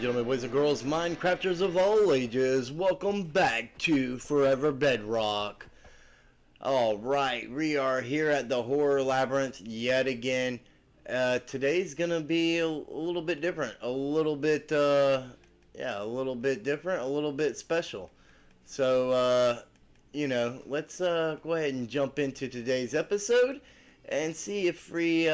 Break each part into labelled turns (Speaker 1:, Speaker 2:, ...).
Speaker 1: gentlemen, boys and girls, Minecrafters of all ages, welcome back to Forever Bedrock. Alright, we are here at the Horror Labyrinth yet again. Today's gonna be a little bit different, a little bit different, a little bit special. So, let's go ahead and jump into today's episode and see if we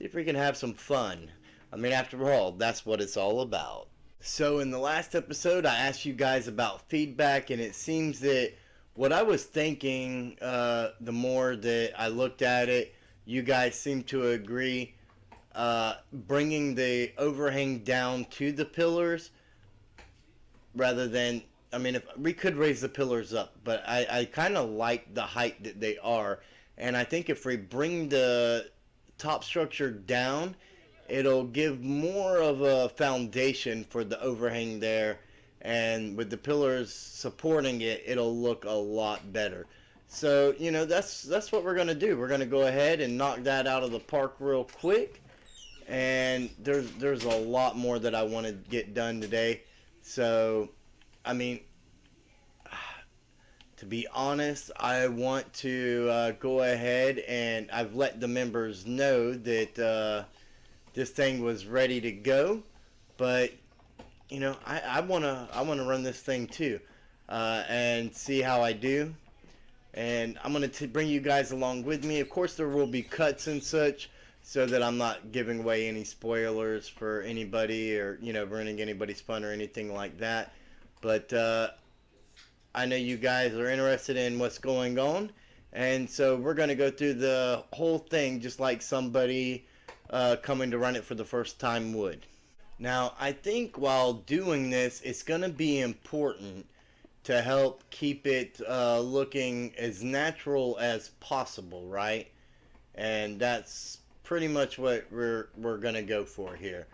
Speaker 1: can have some fun. I mean, after all, that's what it's all about. So in the last episode, I asked you guys about feedback, and it seems that what I was thinking, the more that I looked at it, you guys seem to agree, bringing the overhang down to the pillars rather than, I mean, if we could raise the pillars up, but I kind of like the height that they are, and I think if we bring the top structure down, it'll give more of a foundation for the overhang there, and with the pillars supporting it, it'll look a lot better. So, that's what we're going to do. We're going to go ahead and knock that out of the park real quick, and there's a lot more that I want to get done today. So, I mean, to be honest, I want to go ahead, and I've let the members know that this thing was ready to go, but I wanna run this thing too, and see how I do, and I'm gonna bring you guys along with me. Of course, there will be cuts and such, so that I'm not giving away any spoilers for anybody or ruining anybody's fun or anything like that. But I know you guys are interested in what's going on, and so we're gonna go through the whole thing just like somebody coming to run it for the first time would. Now, I think while doing this, it's going to be important to help keep it looking as natural as possible, right? And that's pretty much what we're going to go for here.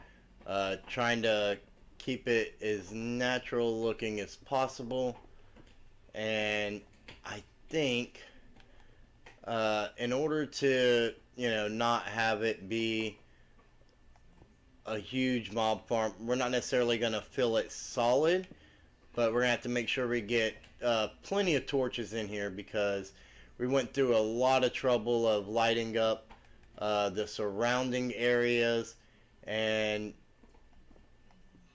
Speaker 1: Trying to keep it as natural looking as possible. And I think in order to not have it be a huge mob farm, we're not necessarily going to fill it solid, but we're going to have to make sure we get plenty of torches in here, because we went through a lot of trouble of lighting up the surrounding areas, and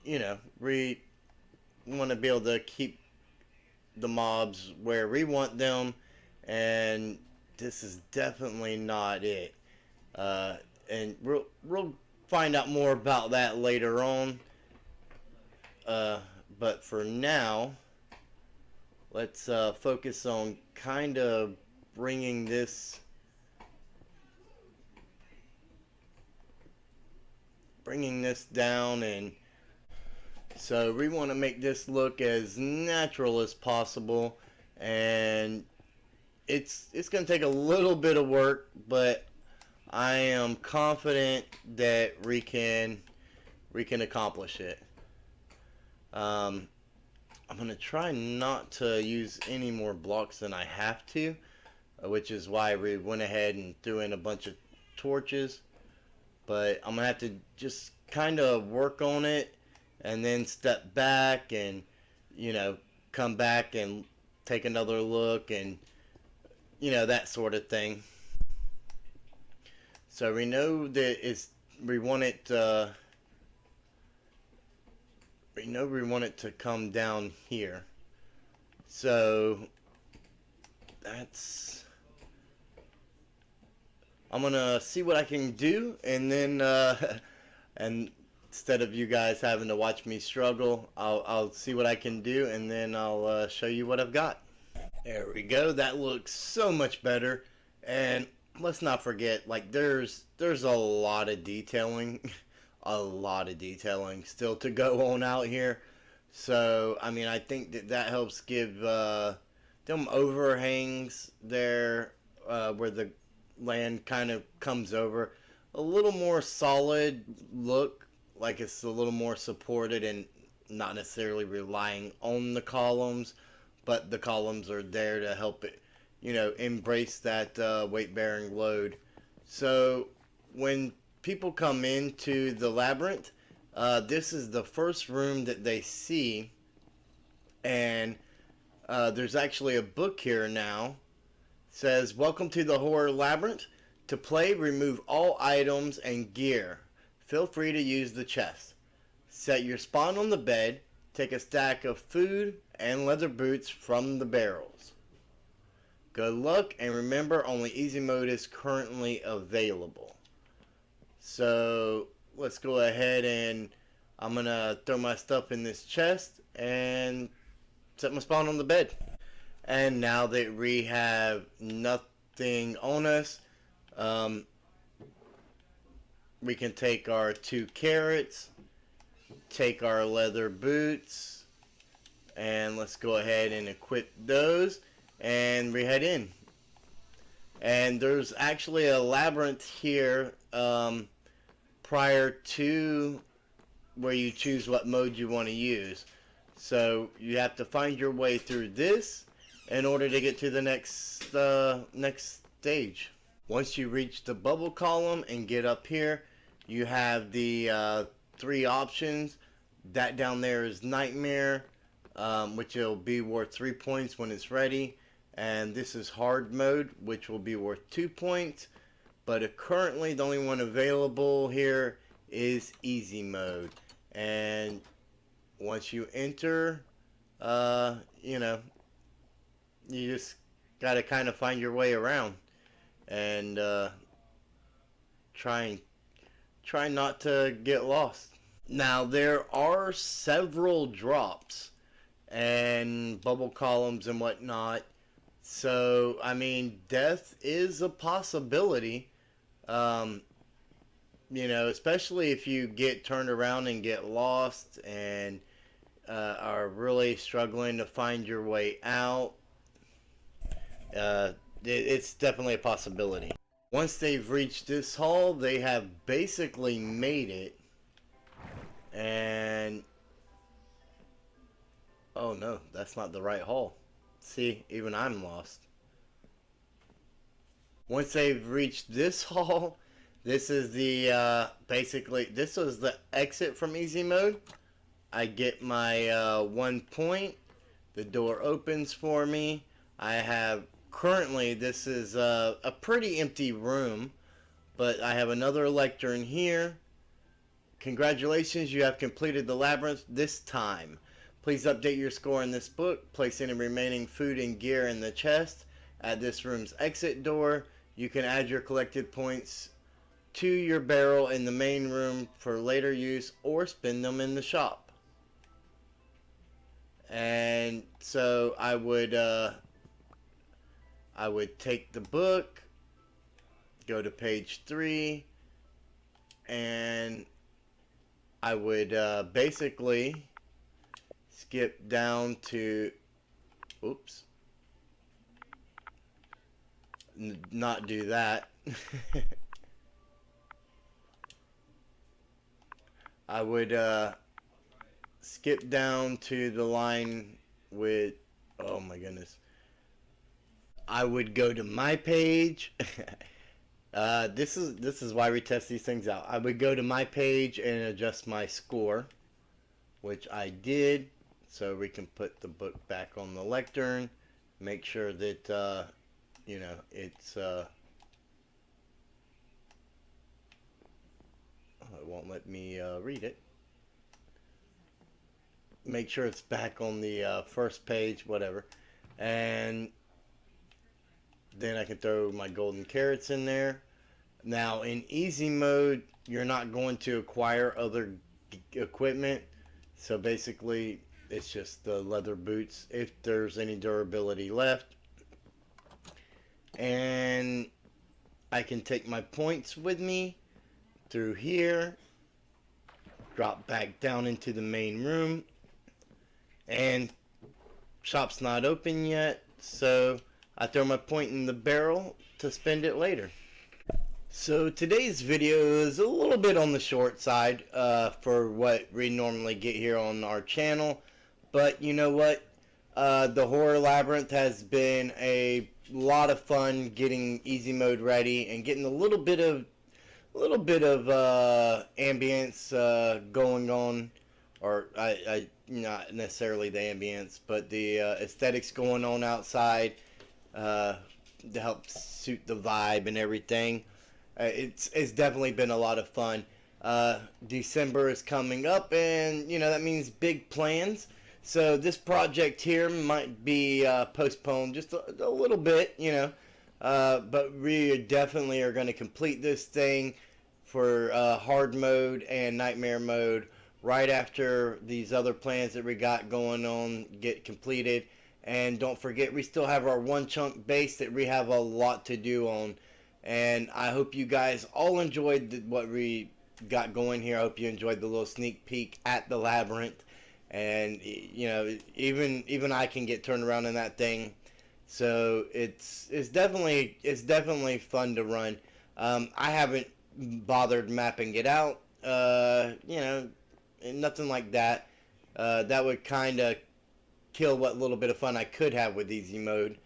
Speaker 1: we want to be able to keep the mobs where we want them, and this is definitely not it. And we'll find out more about that later on. But for now, let's focus on kind of bringing this down, and so we want to make this look as natural as possible, and it's going to take a little bit of work, but I am confident that we can accomplish it. I'm going to try not to use any more blocks than I have to, which is why we went ahead and threw in a bunch of torches. But I'm going to have to just kind of work on it, and then step back and, come back and take another look, and, that sort of thing. So we know that we want it to come down here. So I'm gonna see what I can do, and then and instead of you guys having to watch me struggle, I'll see what I can do, and then I'll show you what I've got. There we go. That looks so much better. And let's not forget, like, there's a lot of detailing, still to go on out here. So, I mean, I think that helps give them overhangs there, where the land kind of comes over, a little more solid look, like it's a little more supported and not necessarily relying on the columns, but the columns are there to help it, embrace that weight-bearing load. So when people come into the labyrinth, This is the first room that they see, and there's actually a book here now. It says, "Welcome to the Horror Labyrinth. To play, remove all items and gear. Feel free to use the chest. Set your spawn on the bed. Take a stack of food and leather boots from the barrels. Good luck, and remember, only easy mode is currently available." So let's go ahead and I'm gonna throw my stuff in this chest and set my spawn on the bed. And now that we have nothing on us, we can take our 2 carrots, take our leather boots, and let's go ahead and equip those, and we head in. And there's actually a labyrinth here prior to where you choose what mode you want to use. So you have to find your way through this in order to get to the next stage. Once you reach the bubble column and get up here, you have the 3 options. That down there is Nightmare, which will be worth 3 points when it's ready. And this is hard mode, which will be worth 2 points. But currently the only one available here is easy mode. And once you enter, you know, you just gotta kind of find your way around and try not to get lost. Now there are several drops and bubble columns and whatnot, so I mean death is a possibility. You know, especially if you get turned around and get lost and are really struggling to find your way out. It's definitely a possibility. Once they've reached this hall, they have basically made it. And oh no, that's not the right hall. See, even I'm lost. Once they've reached this hall, this is the basically this was the exit from easy mode. I get my 1 point. The door opens for me. I have currently, this is a pretty empty room, but I have another lectern here. Congratulations, you have completed the labyrinth this time. Please update your score in this book. Place any remaining food and gear in the chest at this room's exit door. You can add your collected points to your barrel in the main room for later use or spend them in the shop. And so I would take the book, go to page 3, and I would basically skip down to, oops, not do that. I would skip down to the line with, oh my goodness. I would go to my page. This is why we test these things out. I would go to my page and adjust my score, which I did. So we can put the book back on the lectern. Make sure that you know it's. It won't let me read it. Make sure it's back on the first page, whatever, and then I can throw my golden carrots in there. Now in easy mode, you're not going to acquire other equipment, so basically it's just the leather boots if there's any durability left. And I can take my points with me through here, drop back down into the main room, and shop's not open yet, so I throw my point in the barrel to spend it later. So today's video is a little bit on the short side for what we normally get here on our channel, but you know what, the Horror Labyrinth has been a lot of fun getting easy mode ready and getting a little bit of a little bit of ambience going on, or I not necessarily the ambience, but the aesthetics going on outside uh, to help suit the vibe and everything. It's definitely been a lot of fun. December is coming up, and that means big plans. So this project here might be postponed just a little bit, but we definitely are going to complete this thing for hard mode and nightmare mode right after these other plans that we got going on get completed. And don't forget, we still have our one chunk base that we have a lot to do on. And I hope you guys all enjoyed what we got going here. I hope you enjoyed the little sneak peek at the Labyrinth. And even I can get turned around in that thing. So it's definitely fun to run. I haven't bothered mapping it out. Nothing like that. That would kind of kill what little bit of fun I could have with easy mode.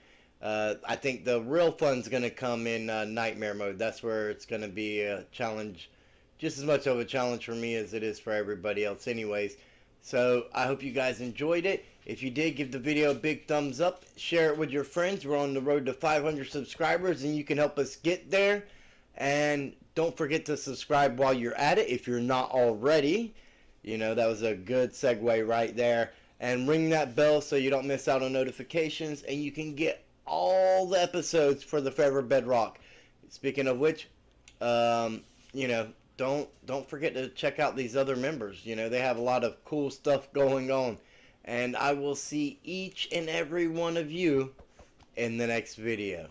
Speaker 1: I think the real fun's going to come in nightmare mode. That's where it's going to be a challenge, just as much of a challenge for me as it is for everybody else anyways. So I hope you guys enjoyed it. If you did, give the video a big thumbs up. Share it with your friends. We're on the road to 500 subscribers, and you can help us get there. And don't forget to subscribe while you're at it if you're not already. That was a good segue right there. And ring that bell so you don't miss out on notifications, and you can get all the episodes for the Forever Bedrock. Speaking of which, don't forget to check out these other members. They have a lot of cool stuff going on. And I will see each and every one of you in the next video.